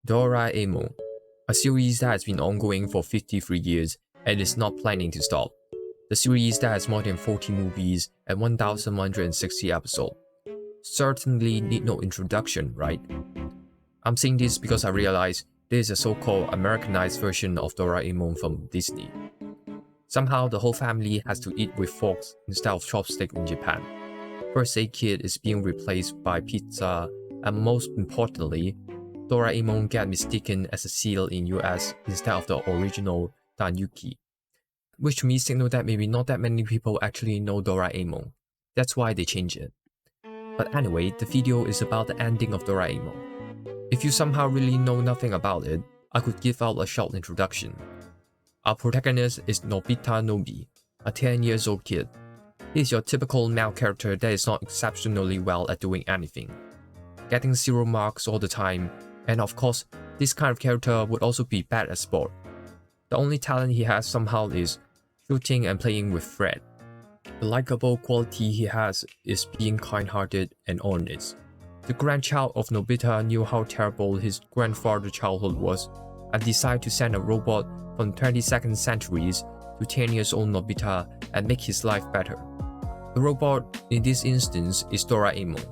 Doraemon, a series that has been ongoing for 53 years and is not planning to stop. The series that has more than 40 movies and 1,160 episodes. Certainly need no introduction, right? I'm saying this because I realize there is a so-called Americanized version of Doraemon from Disney. Somehow the whole family has to eat with forks instead of chopsticks in Japan. First Aid Kit is being replaced by pizza, and most importantly, Doraemon get mistaken as a seal in US instead of the original Danyuki, which to me signal that maybe not that many people actually know Doraemon. That's why they changed it. But anyway, the video is about the ending of Doraemon. If you somehow really know nothing about it, I could give out a short introduction. Our protagonist is Nobita Nobi, a 10 years old kid. He is your typical male character that is not exceptionally well at doing anything, getting 0 marks all the time, and of course, this kind of character would also be bad at sport. The only talent he has somehow is shooting and playing with Fred. The likable quality he has is being kind-hearted and honest. The grandchild of Nobita knew how terrible his grandfather's childhood was and decided to send a robot from 22nd centuries to 10 years old Nobita and make his life better. The robot in this instance is Doraemon.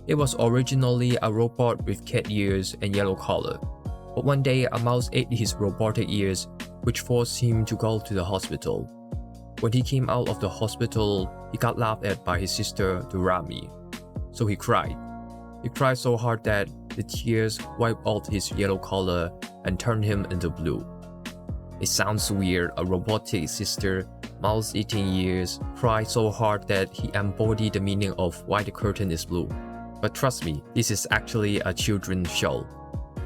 It was originally a robot with cat ears and yellow color, but one day a mouse ate his robotic ears, which forced him to go to the hospital. When he came out of the hospital, he got laughed at by his sister Dorami, so he cried. He cried so hard that the tears wiped out his yellow color and turned him into blue. It sounds weird, a robotic sister, mouse-eating ears, cried so hard that he embodied the meaning of why the curtain is blue. But trust me, this is actually a children's show.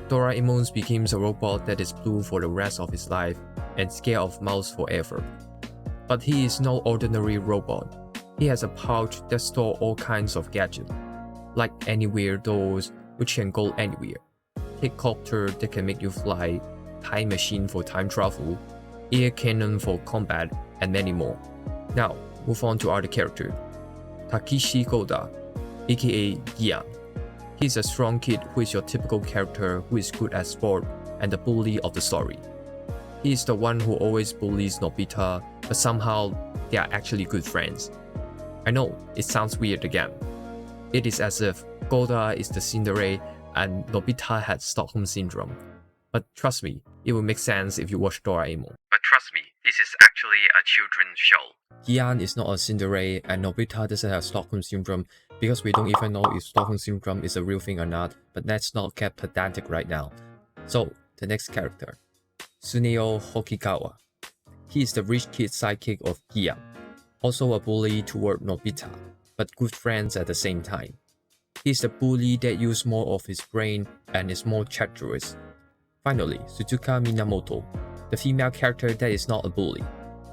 Doraemon becomes a robot that is blue for the rest of his life and scared of mouse forever. But he is no ordinary robot. He has a pouch that stores all kinds of gadgets, like anywhere doors which can go anywhere, take copter that can make you fly, time machine for time travel, air cannon for combat, and many more. Now, move on to other character. Takeshi Koda, aka Gian. He's a strong kid who is your typical character who is good at sport and the bully of the story. He is the one who always bullies Nobita, but somehow they are actually good friends. I know, it sounds weird again. It is as if Koda is the Cinderella and Nobita had Stockholm Syndrome. But trust me, it will make sense if you watch Doraemon. But trust me, this is actually a children's show. Gian is not a Cinderella and Nobita doesn't have Stockholm Syndrome because we don't even know if Stockholm Syndrome is a real thing or not, but let's not get pedantic right now. So, the next character. Suneo Hokigawa. He is the rich kid sidekick of Gian, also a bully toward Nobita, but good friends at the same time. He is the bully that uses more of his brain and is more treacherous. Finally, Suzuka Minamoto, the female character that is not a bully,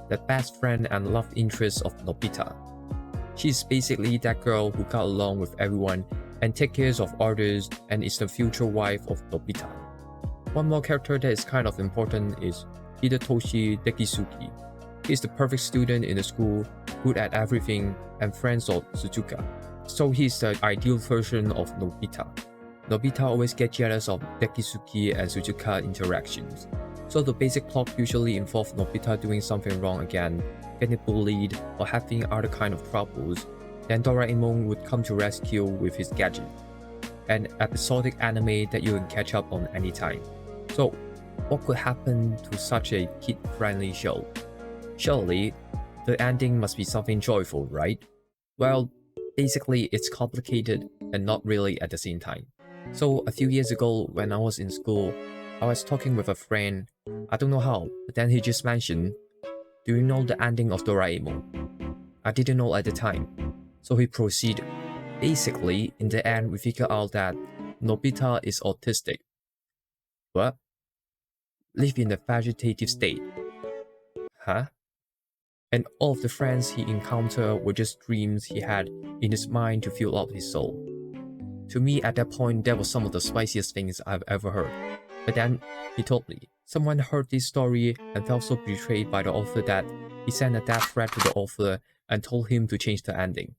the best friend and love interest of Nobita. She is basically that girl who got along with everyone and takes care of others and is the future wife of Nobita. One more character that is kind of important is Hidetoshi Dekisuki. He is the perfect student in the school, good at everything, and friends of Suzuka. So he is the ideal version of Nobita. Nobita always gets jealous of Dekisuki and Suzuka interactions. So the basic plot usually involves Nobita doing something wrong again, getting bullied, or having other kind of troubles. Then Doraemon would come to rescue with his gadget. An episodic anime that you can catch up on anytime. So, what could happen to such a kid-friendly show? Surely, the ending must be something joyful, right? Well, basically it's complicated and not really at the same time. So a few years ago when I was in school, I was talking with a friend, I don't know how, but then he just mentioned, do you know the ending of Doraemon? I didn't know at the time. So he proceeded. Basically, in the end we figured out that Nobita is autistic. What? Live in a vegetative state. Huh? And all of the friends he encountered were just dreams he had in his mind to fill up his soul. To me at that point, that was some of the spiciest things I've ever heard. But then, he told me, someone heard this story and felt so betrayed by the author that he sent a death threat to the author and told him to change the ending.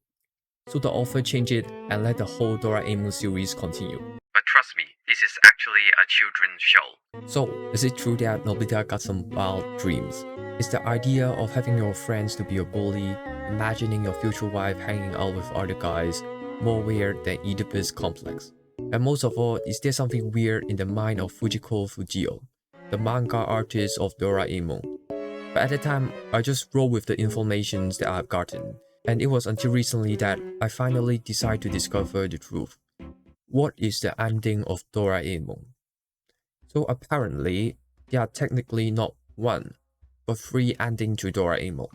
So the author changed it and let the whole Doraemon series continue. But trust me, this is actually a a children's show. So, is it true that Nobita got some wild dreams? Is the idea of having your friends to be a bully, imagining your future wife hanging out with other guys, more weird than Oedipus complex? And most of all, is there something weird in the mind of Fujiko Fujio, the manga artist of Doraemon? But at the time, I just rolled with the information that I've gotten, and it was until recently that I finally decided to discover the truth. What is the ending of Doraemon? So apparently, there are technically not one, but three endings to Doraemon.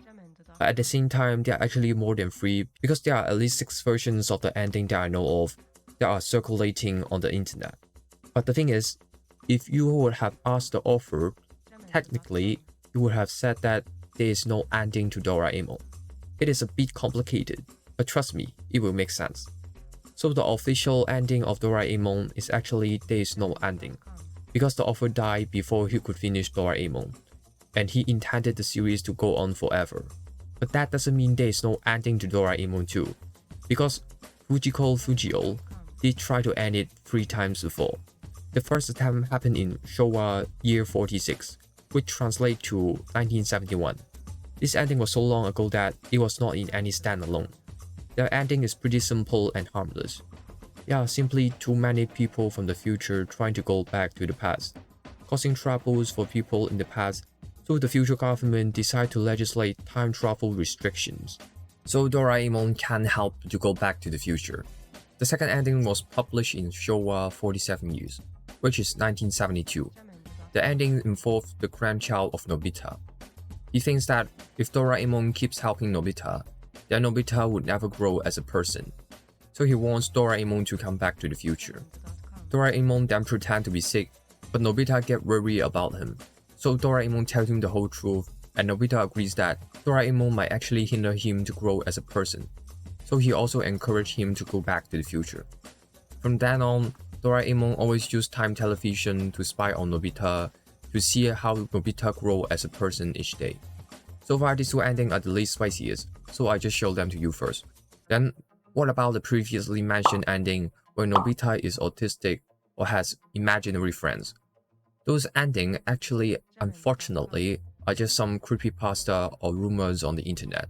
But at the same time, there are actually more than three because there are at least 6 versions of the ending that I know of that are circulating on the internet. But the thing is, if you would have asked the author, technically, you would have said that there is no ending to Doraemon. It is a bit complicated, but trust me, it will make sense. So the official ending of Doraemon is actually there is no ending, because the author died before he could finish Doraemon, and he intended the series to go on forever. But that doesn't mean there is no ending to Doraemon too, because Fujiko Fujio did try to end it 3 times before. The first attempt happened in Showa year 46, which translates to 1971. This ending was so long ago that it was not in any standalone. The ending is pretty simple and harmless. There are simply too many people from the future trying to go back to the past, causing troubles for people in the past, so the future government decided to legislate time travel restrictions. So Doraemon can't help to go back to the future. The second ending was published in Showa 47 years, which is 1972. The ending involved the grandchild of Nobita. He thinks that if Doraemon keeps helping Nobita, then Nobita would never grow as a person. So he wants Doraemon to come back to the future. Doraemon then pretends to be sick, but Nobita gets worried about him. So Doraemon tells him the whole truth, and Nobita agrees that Doraemon might actually hinder him to grow as a person. So he also encouraged him to go back to the future. From then on, Doraemon always used time television to spy on Nobita to see how Nobita grow as a person each day. So far, these 2 endings are the least spiciest, so I just show them to you first. Then, what about the previously mentioned ending where Nobita is autistic or has imaginary friends? Those endings actually, unfortunately, are just some creepypasta or rumors on the internet.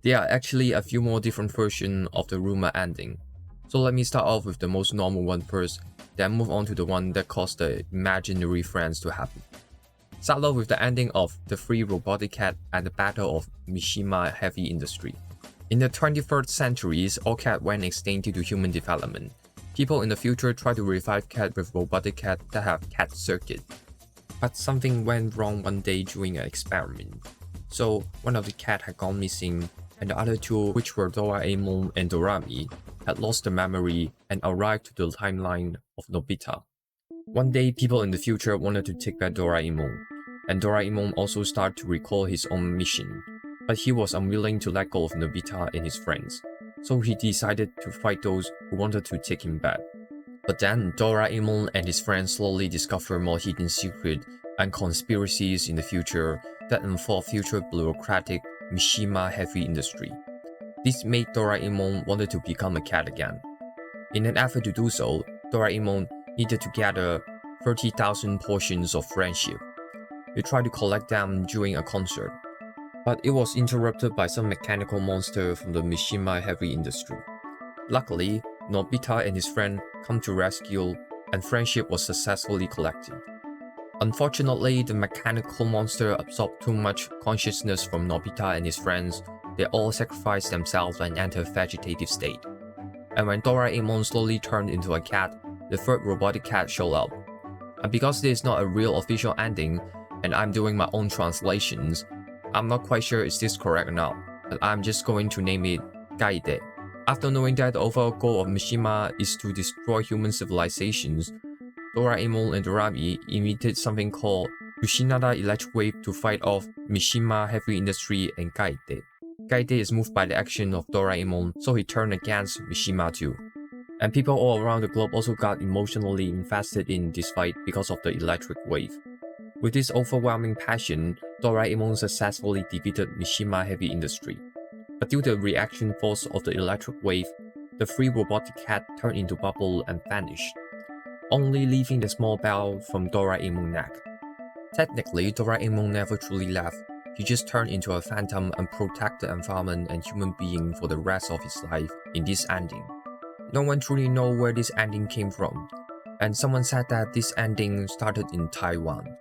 There are actually a few more different versions of the rumor ending. So let me start off with the most normal one first, then move on to the one that caused the imaginary friends to happen. Start off with the ending of The Free Robotic Cat and the Battle of Mishima Heavy Industry. In the 23rd century, all cats went extinct due to human development. People in the future try to revive cats with robotic cats that have cat circuit. But something went wrong one day during an experiment. So one of the cats had gone missing, and the other 2, which were Doraemon and Dorami, had lost the memory and arrived to the timeline of Nobita. One day, people in the future wanted to take back Doraemon, and Doraemon also started to recall his own mission, but he was unwilling to let go of Nobita and his friends, so he decided to fight those who wanted to take him back. But then, Doraemon and his friends slowly discovered more hidden secrets and conspiracies in the future that involve future bureaucratic Mishima Heavy Industry. This made Doraemon wanted to become a cat again. In an effort to do so, Doraemon needed to gather 30,000 portions of friendship. He tried to collect them during a concert, but it was interrupted by some mechanical monster from the Mishima Heavy Industry. Luckily, Nobita and his friend come to rescue, and friendship was successfully collected. Unfortunately, the mechanical monster absorbed too much consciousness from Nobita and his friends. They all sacrificed themselves and entered a vegetative state. And when Doraemon slowly turned into a cat, the 3rd robotic cat showed up. And because this is not a real official ending, and I'm doing my own translations, I'm not quite sure is this correct or not, but I'm just going to name it Gaide. After knowing that the overall goal of Mishima is to destroy human civilizations, Doraemon and Dorami invented something called Yoshinada Electric Wave to fight off Mishima Heavy Industry and Gaide. Gaide is moved by the action of Doraemon, so he turned against Mishima too. And people all around the globe also got emotionally invested in this fight because of the electric wave. With this overwhelming passion, Doraemon successfully defeated Mishima Heavy Industry. But due to the reaction force of the electric wave, the 3 robotic cat turned into bubble and vanished. only leaving the small bell from Doraemon's neck. Technically, Doraemon never truly left. He just turned into a phantom and protected the environment and human being for the rest of his life in this ending. No one truly knows where this ending came from, and someone said that this ending started in Taiwan.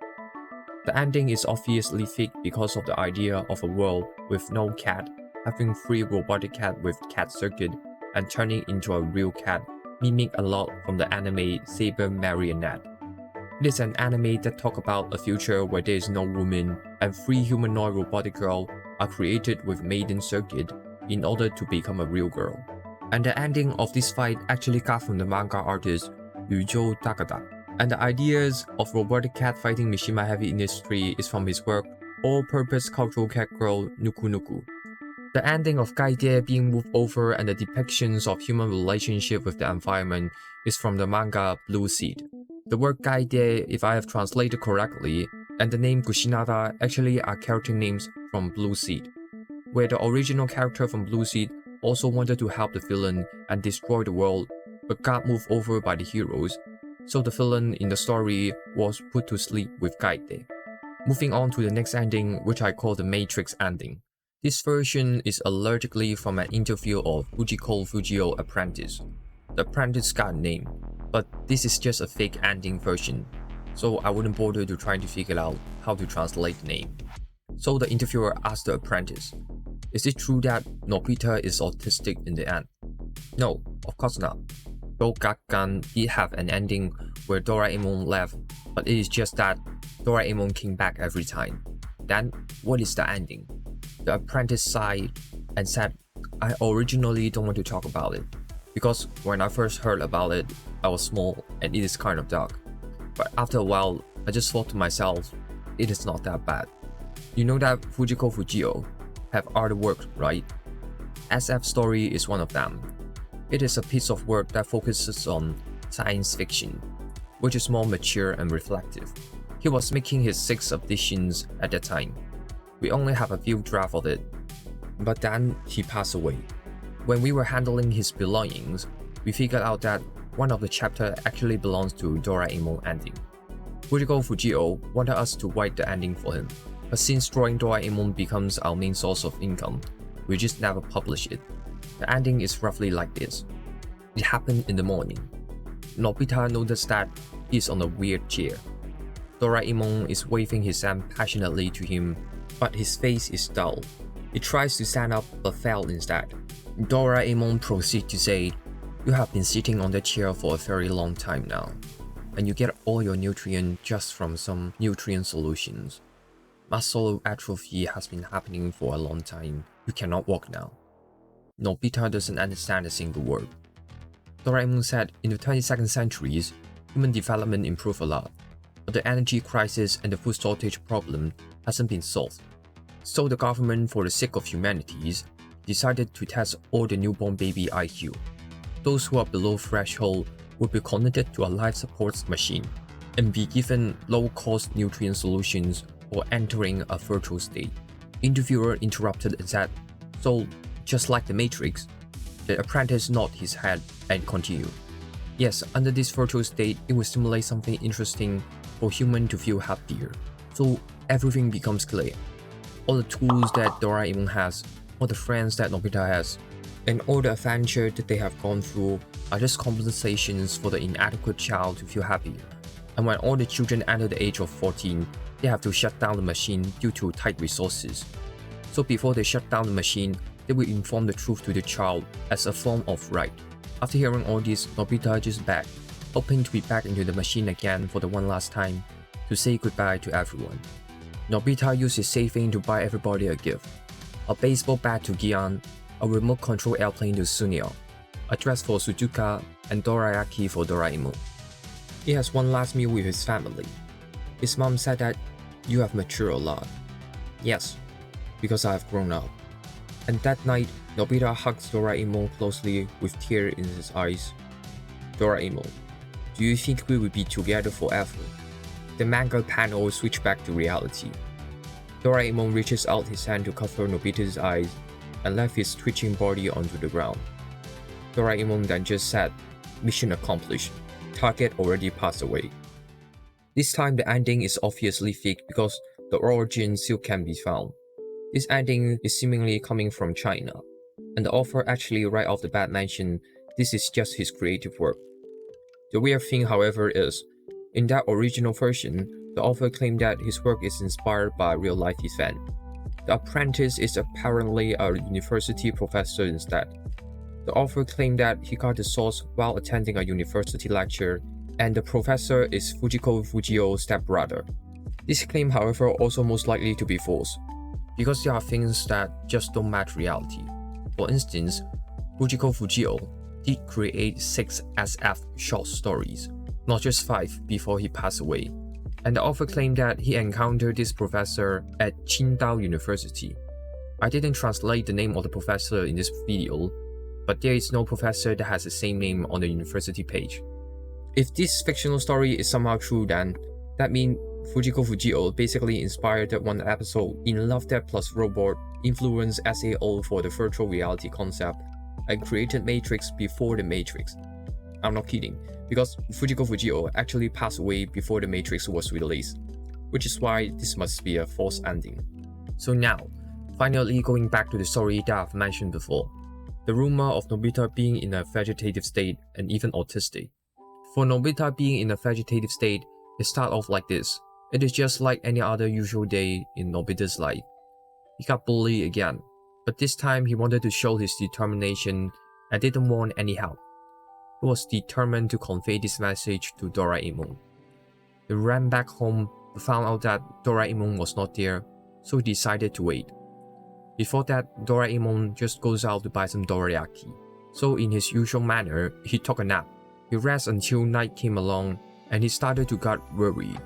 The ending is obviously fake because of the idea of a world with no cat, having 3 robotic cats with cat circuit, and turning into a real cat, mimic a lot from the anime Saber Marionette. It is an anime that talks about a future where there is no woman and 3 humanoid robotic girls are created with maiden circuit in order to become a real girl. And the ending of this fight actually got from the manga artist Yujo Takada. And the ideas of robotic cat fighting Mishima Heavy Industry is from his work All-Purpose Cultural Cat Girl Nuku Nuku. The ending of Gaide being moved over and the depictions of human relationship with the environment is from the manga Blue Seed. The word Gaide, if I have translated correctly, and the name Kushinada actually are character names from Blue Seed, where the original character from Blue Seed also wanted to help the villain and destroy the world, but got moved over by the heroes, so the villain in the story was put to sleep with Gaide. Moving on to the next ending, which I call the Matrix ending. This version is allegedly from an interview of Fujiko Fujio apprentice. The apprentice got a name, but this is just a fake ending version, so I wouldn't bother to try to figure out how to translate the name. So the interviewer asked the apprentice, "Is it true that Nobita is autistic in the end?" No, of course not. Gakkan did have an ending where Doraemon left, but it is just that Doraemon came back every time. Then, what is the ending? The apprentice sighed and said, "I originally don't want to talk about it, because when I first heard about it, I was small and it is kind of dark. But after a while, I just thought to myself, it is not that bad." You know that Fujiko Fujio have artwork, right? SF Story is one of them. It is a piece of work that focuses on science fiction, which is more mature and reflective. He was making his 6th editions at that time. We only have a few drafts of it, but then he passed away. When we were handling his belongings, we figured out that one of the chapters actually belongs to Doraemon ending. Fujiko Fujio wanted us to write the ending for him, but since drawing Doraemon becomes our main source of income, we just never publish it. The ending is roughly like this. It happened in the morning. Nobita noticed that he is on a weird chair. Doraemon is waving his hand passionately to him, but his face is dull. He tries to stand up but fell instead. Doraemon proceeds to say, "You have been sitting on the chair for a very long time now, and you get all your nutrients just from some nutrient solutions. Muscle atrophy has been happening for a long time. You cannot walk now." Nobita doesn't understand a single word. Doraemon said in the 22nd centuries, human development improved a lot, but the energy crisis and the food shortage problem hasn't been solved. So the government, for the sake of humanities, decided to test all the newborn baby IQ. Those who are below threshold would be connected to a life support machine and be given low-cost nutrient solutions or entering a virtual state. Interviewer interrupted and said, "So, just like the Matrix?" The apprentice nodded his head and continued. "Yes, under this virtual state, it will simulate something interesting for humans to feel happier. So everything becomes clear. All the tools that Doraemon has, all the friends that Nobita has, and all the adventure that they have gone through are just compensations for the inadequate child to feel happier. And when all the children enter the age of 14, they have to shut down the machine due to tight resources. So before they shut down the machine, they will inform the truth to the child as a form of right." After hearing all this, Nobita just begged, hoping to be back into the machine again for the one last time, to say goodbye to everyone. Nobita used his saving to buy everybody a gift. A baseball bat to Gian, a remote control airplane to Sunio, a dress for Suzuka, and dorayaki for Doraemon. He has one last meal with his family. His mom said that, "You have matured a lot." "Yes, because I have grown up." And that night, Nobita hugs Doraemon closely with tears in his eyes. "Doraemon, do you think we will be together forever?" The manga panel switched back to reality. Doraemon reaches out his hand to cover Nobita's eyes and left his twitching body onto the ground. Doraemon then just said, "Mission accomplished," target already passed away. This time the ending is obviously fake because the origin still can be found. This ending is seemingly coming from China, and the author actually right off the bat mentioned this is just his creative work. The weird thing, however, is, in that original version, the author claimed that his work is inspired by a real-life event. The apprentice is apparently a university professor instead. The author claimed that he got the source while attending a university lecture, and the professor is Fujiko Fujio's stepbrother. This claim, however, also most likely to be false, because there are things that just don't match reality. For instance, Fujiko Fujio did create 6 SF short stories, not just 5 before he passed away. And the author claimed that he encountered this professor at Qingdao University. I didn't translate the name of the professor in this video, but there is no professor that has the same name on the university page. If this fictional story is somehow true, then that means Fujiko Fujio basically inspired that one episode in Love, Death plus Robot, influenced SAO for the virtual reality concept, and created Matrix before the Matrix. I'm not kidding, because Fujiko Fujio actually passed away before the Matrix was released, which is why this must be a false ending. So now, finally going back to the story that I've mentioned before, the rumor of Nobita being in a vegetative state and even autistic. For Nobita being in a vegetative state, it starts off like this. It is just like any other usual day in Nobita's life. He got bullied again, but this time he wanted to show his determination and didn't want any help. He was determined to convey this message to Doraemon. He ran back home but found out that Doraemon was not there, so he decided to wait. Before that, Doraemon just goes out to buy some dorayaki. So in his usual manner, he took a nap. He rested until night came along and he started to get worried.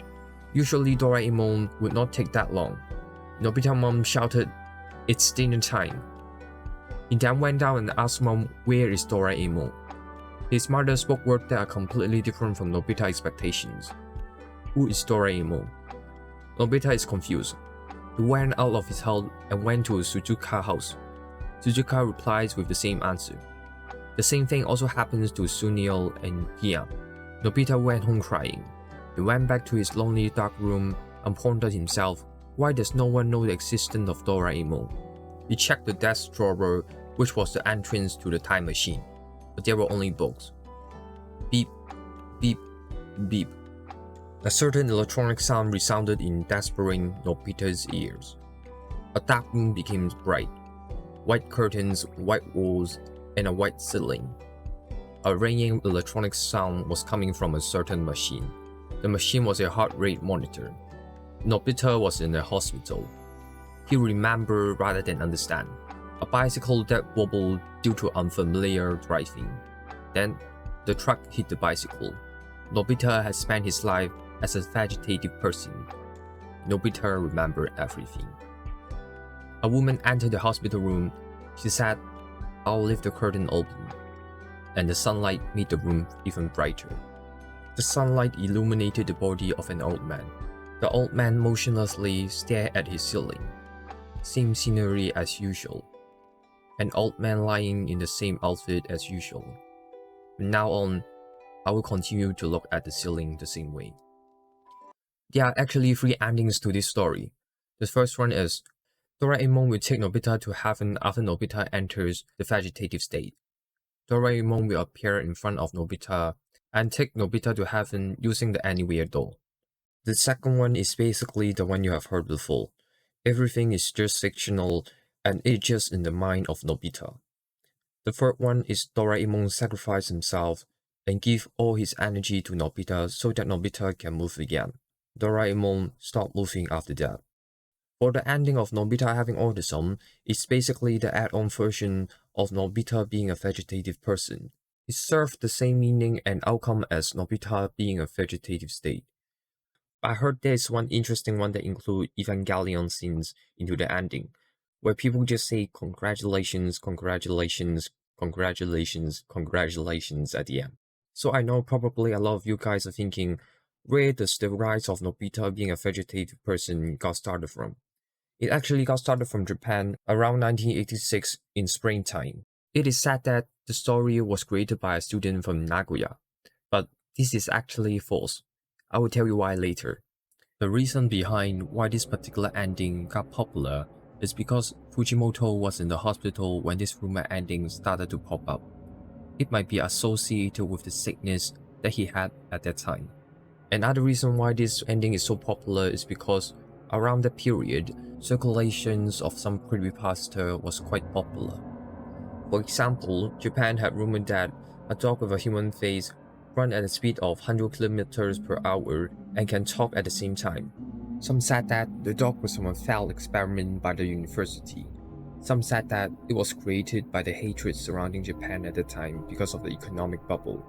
Usually Doraemon would not take that long. Nobita's mom shouted, "It's dinner time." He then went down and asked mom, "Where is Doraemon?" His mother spoke words that are completely different from Nobita's expectations. Who is Doraemon? Nobita is confused. He went out of his house and went to Suzuka's house. Suzuka replies with the same answer. The same thing also happens to Sunil and Gia. Nobita went home crying. He went back to his lonely dark room and pondered himself, why does no one know the existence of Doraemon? He checked the desk drawer, which was the entrance to the time machine, but there were only books. Beep, beep, beep. A certain electronic sound resounded in desperate Nobita's ears. A dark room became bright. White curtains, white walls, and a white ceiling. A ringing electronic sound was coming from a certain machine. The machine was a heart rate monitor. Nobita was in a hospital. He remembered rather than understand. A bicycle that wobbled due to unfamiliar driving. Then, the truck hit the bicycle. Nobita had spent his life as a vegetative person. Nobita remembered everything. A woman entered the hospital room. She said, "I'll leave the curtain open." And the sunlight made the room even brighter. The sunlight illuminated the body of an old man. The old man motionlessly stared at his ceiling. Same scenery as usual. An old man lying in the same outfit as usual. From now on, I will continue to look at the ceiling the same way. There are actually 3 endings to this story. The first one is, Doraemon will take Nobita to heaven after Nobita enters the vegetative state. Doraemon will appear in front of Nobita and take Nobita to heaven using the anywhere door. The second one is basically the one you have heard before. Everything is just fictional and it's just in the mind of Nobita. The third one is Doraemon sacrifice himself and give all his energy to Nobita so that Nobita can move again. Doraemon stopped moving after that. For the ending of Nobita having autism, it's basically the add-on version of Nobita being a vegetative person. It served the same meaning and outcome as Nobita being a vegetative state. I heard there's one interesting one that includes Evangelion scenes into the ending, where people just say congratulations, congratulations, congratulations, congratulations at the end. So I know probably a lot of you guys are thinking, where does the rise of Nobita being a vegetative person got started from? It actually got started from Japan around 1986 in springtime. It is said that the story was created by a student from Nagoya, but This is actually false. I will tell you why later. The reason behind why this particular ending got popular is because Fujimoto was in the hospital when this rumor ending started to pop up. It might be associated with the sickness that he had at that time. Another reason why this ending is so popular is because around that period, circulations of some creepypasta was quite popular. For example, Japan had rumored that a dog with a human face runs at a speed of 100 kilometers per hour and can talk at the same time. Some said that the dog was from a failed experiment by the university. Some said that it was created by the hatred surrounding Japan at the time because of the economic bubble.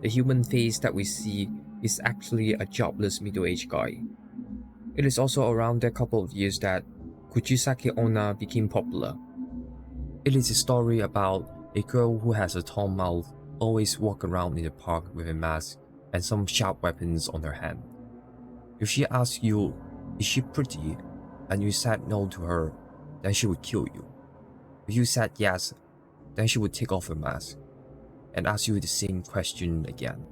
The human face that we see is actually a jobless middle-aged guy. It is also around that couple of years that Kujisake Onna became popular. It is a story about a girl who has a tall mouth, always walk around in the park with a mask and some sharp weapons on her hand. If she asks you, is she pretty, and you said no to her, then she would kill you. If you said yes, then she would take off her mask and ask you the same question again.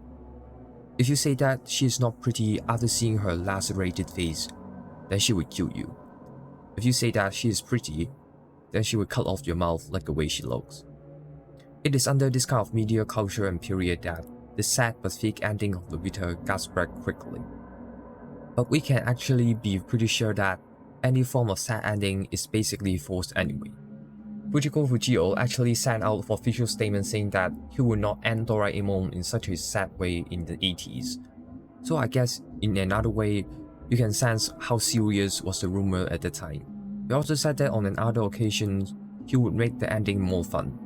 If you say that she is not pretty after seeing her lacerated face, then she would kill you. If you say that she is pretty, then she would cut off your mouth like the way she looks. It is under this kind of media culture and period that the sad but fake ending of Nobita got spread quickly. But we can actually be pretty sure that any form of sad ending is basically forced anyway. Fujiko Fujio actually sent out an official statement saying that he would not end Doraemon in such a sad way in the 80s. So I guess in another way, you can sense how serious was the rumor at the time. He also said that on another occasion, he would make the ending more fun.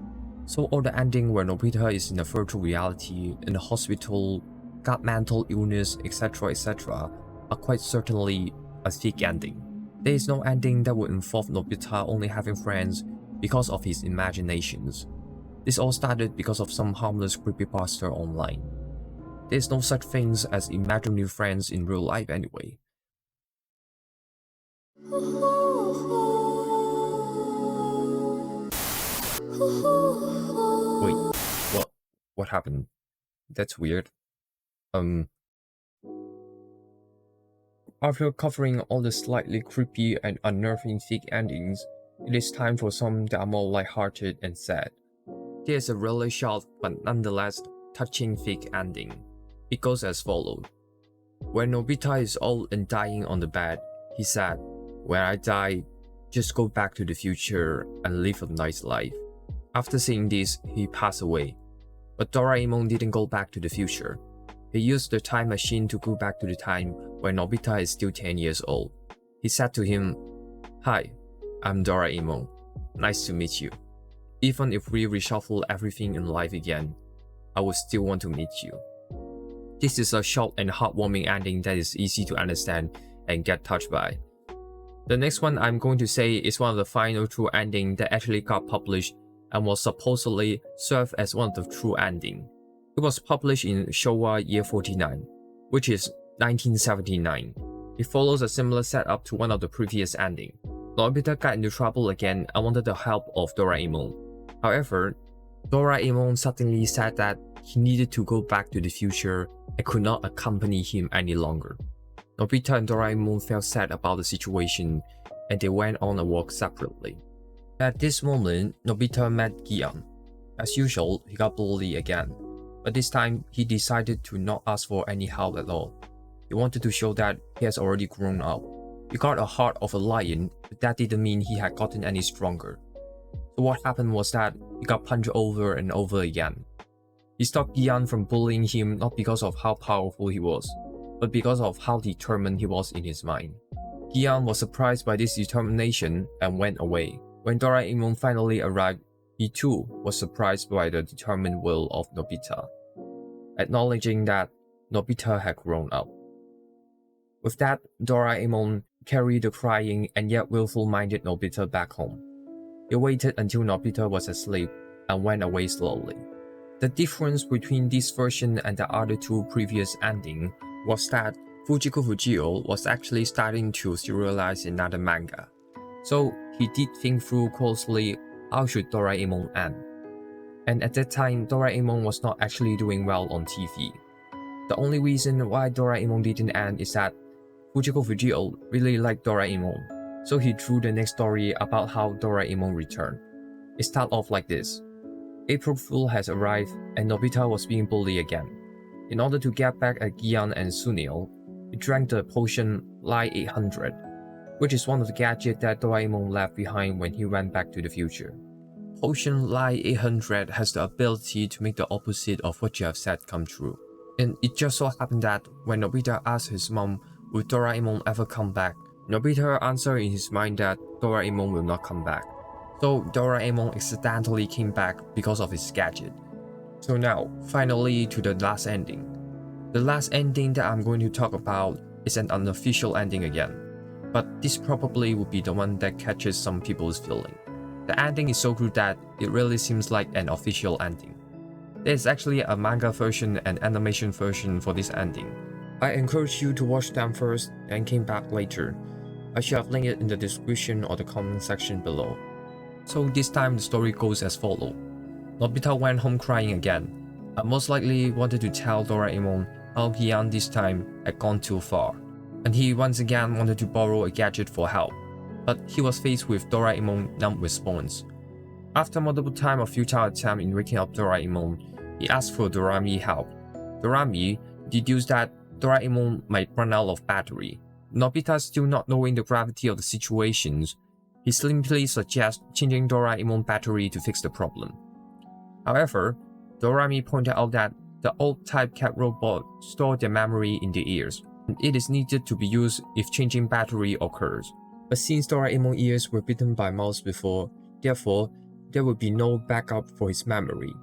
So all the ending where Nobita is in a virtual reality, in the hospital, got mental illness, etc. are quite certainly a fake ending. There is no ending that would involve Nobita only having friends because of his imaginations. This all started because of some harmless creepypasta online. There is no such things as imaginary friends in real life anyway. Wait, what happened? That's weird. After covering all the slightly creepy and unnerving fake endings, it is time for some that are more lighthearted and sad. There's a really short but nonetheless touching fake ending. It goes as follows. When Nobita is old and dying on the bed, he said, "When I die, just go back to the future and live a nice life." After saying this, he passed away. But Doraemon didn't go back to the future. He used the time machine to go back to the time when Nobita is still 10 years old. He said to him, "Hi, I'm Doraemon. Nice to meet you. Even if we reshuffle everything in life again, I would still want to meet you." This is a short and heartwarming ending that is easy to understand and get touched by. The next one I'm going to say is one of the final true ending that actually got published and was supposedly served as one of the true ending. It was published in Showa Year 49, which is 1979. It follows a similar setup to one of the previous endings. Nobita got into trouble again and wanted the help of Doraemon. However, Doraemon suddenly said that he needed to go back to the future and could not accompany him any longer. Nobita and Doraemon felt sad about the situation and they went on a walk separately. At this moment, Nobita met Gian. As usual, he got bullied again, but this time he decided to not ask for any help at all. He wanted to show that he has already grown up. He got a heart of a lion, but that didn't mean he had gotten any stronger. So what happened was that he got punched over and over again. He stopped Gian from bullying him not because of how powerful he was, but because of how determined he was in his mind. Gian was surprised by this determination and went away. When Doraemon finally arrived, he too was surprised by the determined will of Nobita, acknowledging that Nobita had grown up. With that, Doraemon carried the crying and yet willful-minded Nobita back home. He waited until Nobita was asleep and went away slowly. The difference between this version and the other two previous endings was that Fujiko Fujio was actually starting to serialize another manga. So he did think through closely how should Doraemon end. And at that time, Doraemon was not actually doing well on TV. The only reason why Doraemon didn't end is that Fujiko really liked Doraemon, so he drew the next story about how Doraemon returned. It started off like this. April Fool has arrived and Nobita was being bullied again. In order to get back at Gian and Sunil, he drank the potion Lie 800, which is one of the gadgets that Doraemon left behind when he went back to the future. Potion Lie 800 has the ability to make the opposite of what you have said come true. And it just so happened that when Nobita asked his mom, will Doraemon ever come back, Nobita answered in his mind that Doraemon will not come back. So Doraemon accidentally came back because of his gadget. So now, finally to the last ending. The last ending that I'm going to talk about is an unofficial ending again, but this probably will be the one that catches some people's feeling. The ending is so good that it really seems like an official ending. There's actually a manga version and animation version for this ending. I encourage you to watch them first and came back later. I should have linked it in the description or the comment section below. So this time the story goes as follows. Nobita went home crying again, and most likely wanted to tell Doraemon how Gian this time had gone too far, and he once again wanted to borrow a gadget for help, but he was faced with Doraemon's non-response. After multiple times of futile attempts in waking up Doraemon, he asked for Dorami's help. Dorami deduced that Doraemon might run out of battery. Nobita, still not knowing the gravity of the situations, he simply suggests changing Doraemon's battery to fix the problem. However, Dorami pointed out that the old type cat robot stored their memory in the ears, and it is needed to be used if changing battery occurs. But since Doraemon's ears were bitten by mouse before, therefore, there would be no backup for his memory.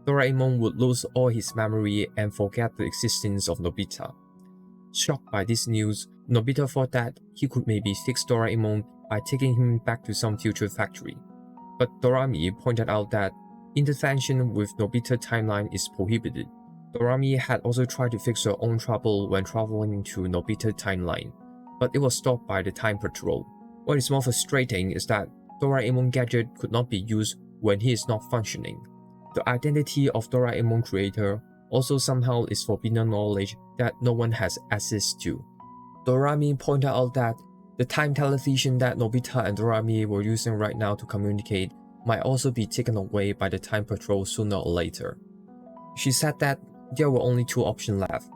Doraemon would lose all his memory and forget the existence of Nobita. Shocked by this news, Nobita thought that he could maybe fix Doraemon by taking him back to some future factory. But Dorami pointed out that intervention with Nobita's timeline is prohibited. Dorami had also tried to fix her own trouble when traveling to Nobita's timeline, but it was stopped by the Time Patrol. What is more frustrating is that Doraemon's gadget could not be used when he is not functioning. The identity of Doraemon's creator also somehow is forbidden knowledge that no one has access to. Dorami pointed out that the time television that Nobita and Dorami were using right now to communicate might also be taken away by the Time Patrol sooner or later. She said that there were only two options left.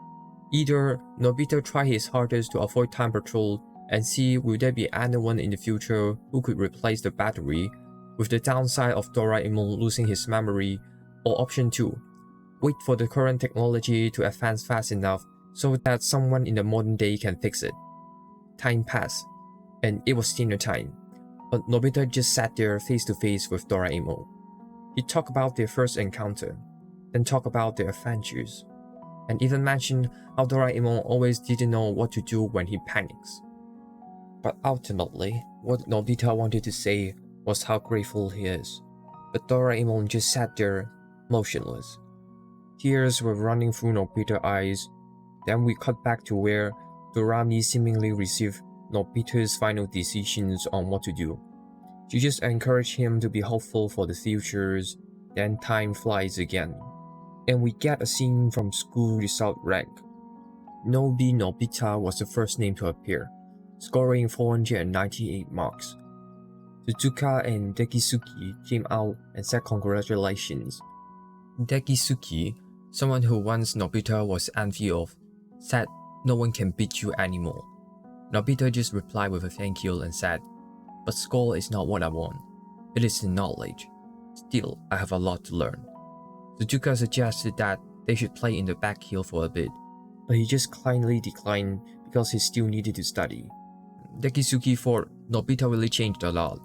Either Nobita tried his hardest to avoid Time Patrol and see will there be anyone in the future who could replace the battery, with the downside of Doraemon losing his memory, or option 2, wait for the current technology to advance fast enough so that someone in the modern day can fix it. Time passed, and it was dinner time, but Nobita just sat there face to face with Doraemon. He talked about their first encounter, then talked about their adventures, and even mentioned how Doraemon always didn't know what to do when he panics. But ultimately, what Nobita wanted to say was how grateful he is, but Doraemon just sat there, motionless. Tears were running through Nobita's eyes. Then we cut back to where Dorami seemingly received Nobita's final decisions on what to do. She just encouraged him to be hopeful for the futures, then time flies again. And we get a scene from school result rank. Nobita was the first name to appear, scoring 498 marks. Suzuka and Dekisuke came out and said congratulations. Dekisuke, someone who once Nobita was envy of, said no one can beat you anymore. Nobita just replied with a thank you and said, but score is not what I want. It is the knowledge. Still, I have a lot to learn. Suzuka suggested that they should play in the back hill for a bit, but he just kindly declined because he still needed to study. Dekisuke thought Nobita really changed a lot.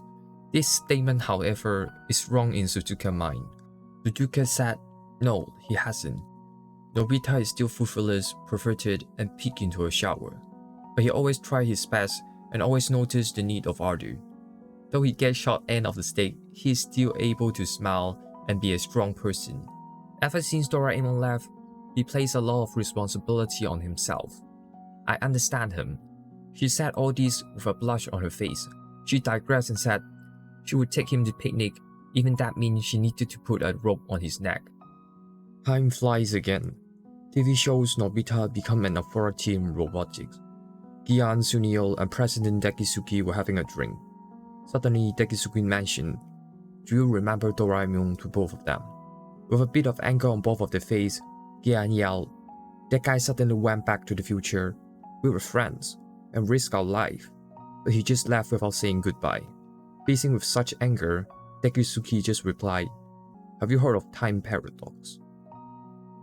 This statement, however, is wrong in Suzuka's mind. Suzuka said, no, he hasn't. Nobita is still fruitless, perverted, and peeked into a shower. But he always tried his best and always noticed the need of order. Though he gets short end of the stick, he is still able to smile and be a strong person. Ever since Doraemon left, he placed a lot of responsibility on himself. I understand him. She said all this with a blush on her face. She digressed and said she would take him to picnic, even that means she needed to put a rope on his neck. Time flies again. TV shows Nobita become an authority in robotics. Gian, Sunio, and President Dekisuke were having a drink. Suddenly, Dekisuke mentioned, "Do you remember Doraemon?" to both of them. With a bit of anger on both of their face, Gian yelled, "That guy suddenly went back to the future. We were friends, and risked our life." But he just left without saying goodbye. Facing with such anger, Dekisuke just replied, "Have you heard of time paradox?"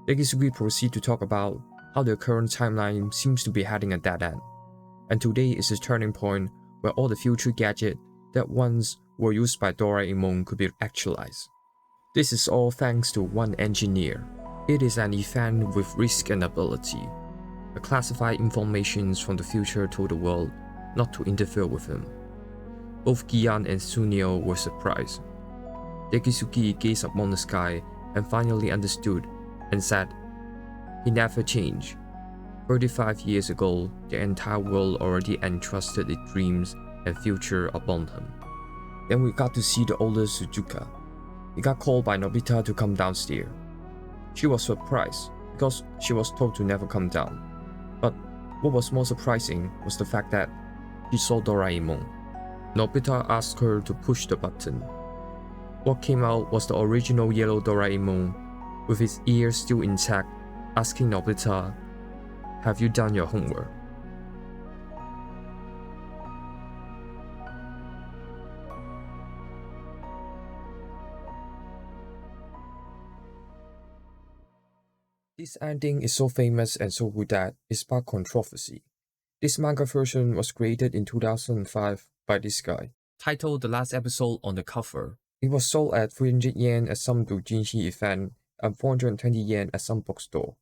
Dekisuke proceeded to talk about how the current timeline seems to be heading a dead end, and today is the turning point where all the future gadgets that once were used by Doraemon could be actualized. This is all thanks to one engineer. It is an event with risk and ability. The classified information from the future told the world not to interfere with him. Both Gian and Sunio were surprised. Dekisuke gazed upon the sky and finally understood and said, "He never changed. 35 years ago, the entire world already entrusted its dreams and future upon him." Then we got to see the older Suzuka. He got called by Nobita to come downstairs. She was surprised because she was told to never come down. But what was more surprising was the fact that she saw Doraemon. Nobita asked her to push the button. What came out was the original yellow Doraemon, with his ears still intact, asking Nobita, "Have you done your homework?" This ending is so famous and so good that it sparked controversy. This manga version was created in 2005 by this guy. Titled "The Last Episode" on the cover. It was sold at 300 yen at some doujinshi event and 420 yen at some bookstore.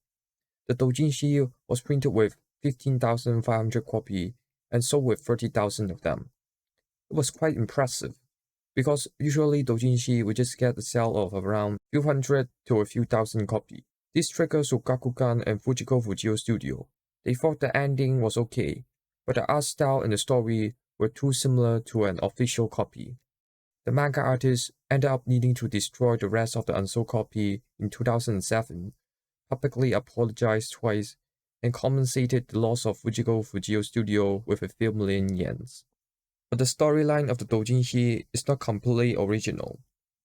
The doujinshi was printed with 15,500 copies and sold with 30,000 of them. It was quite impressive, because usually doujinshi would just get a sale of around a few hundred to a few thousand copies. This triggered Shogakukan and Fujiko Studio. They thought the ending was okay, but the art style and the story were too similar to an official copy. The manga artist ended up needing to destroy the rest of the unsold copy in 2007, publicly apologized twice, and compensated the loss of Fujiko Studio with a few million yens. But the storyline of the doujinshi is not completely original.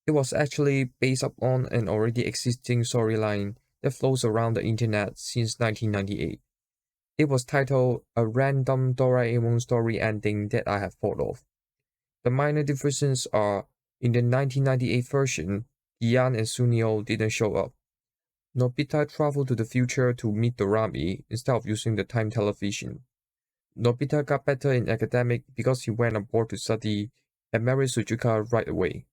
It was actually based upon an already existing storyline that flows around the internet since 1998. It was titled "A Random Doraemon Story Ending That I Have Thought Of." The minor differences are, in the 1998 version, Gian and Sunio didn't show up. Nobita traveled to the future to meet Dorami instead of using the time television. Nobita got better in academic because he went abroad to study and married Suzuka right away.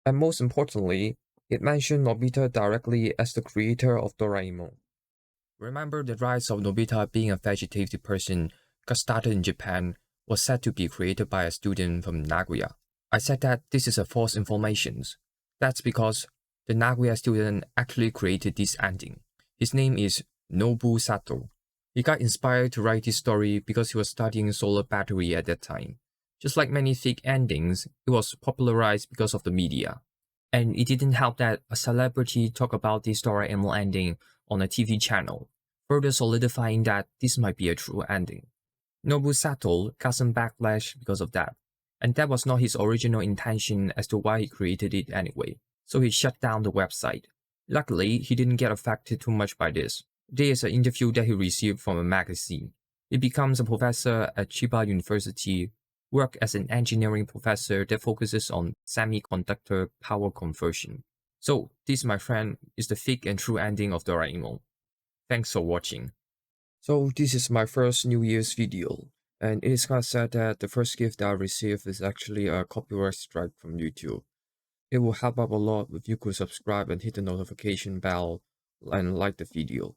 And most importantly, it mentioned Nobita directly as the creator of Doraemon. Remember, the rise of Nobita being a vegetative person got started in Japan was said to be created by a student from Nagoya. I said that this is a false information. That's because the Nagoya student actually created this ending. His name is Nobu Sato. He got inspired to write this story because he was studying solar battery at that time. Just like many fake endings, it was popularized because of the media. And it didn't help that a celebrity talked about this Doraemon ending on a TV channel, further solidifying that this might be a true ending. Nobu Sato got some backlash because of that, and that was not his original intention as to why he created it anyway, so he shut down the website. Luckily, he didn't get affected too much by this. There is an interview that he received from a magazine. He becomes a professor at Chiba University, work as an engineering professor that focuses on semiconductor power conversion. So this, my friend, is the fake and true ending of Doraemon. Thanks for watching. So this is my first New Year's video, and it is kind of sad that the first gift that I received is actually a copyright strike from YouTube. It will help out a lot if you could subscribe and hit the notification bell and like the video.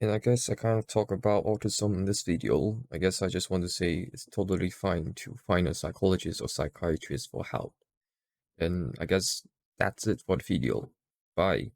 And I guess I kind of talk about autism in this video. I guess I just want to say it's totally fine to find a psychologist or psychiatrist for help. And I guess that's it for the video. Bye.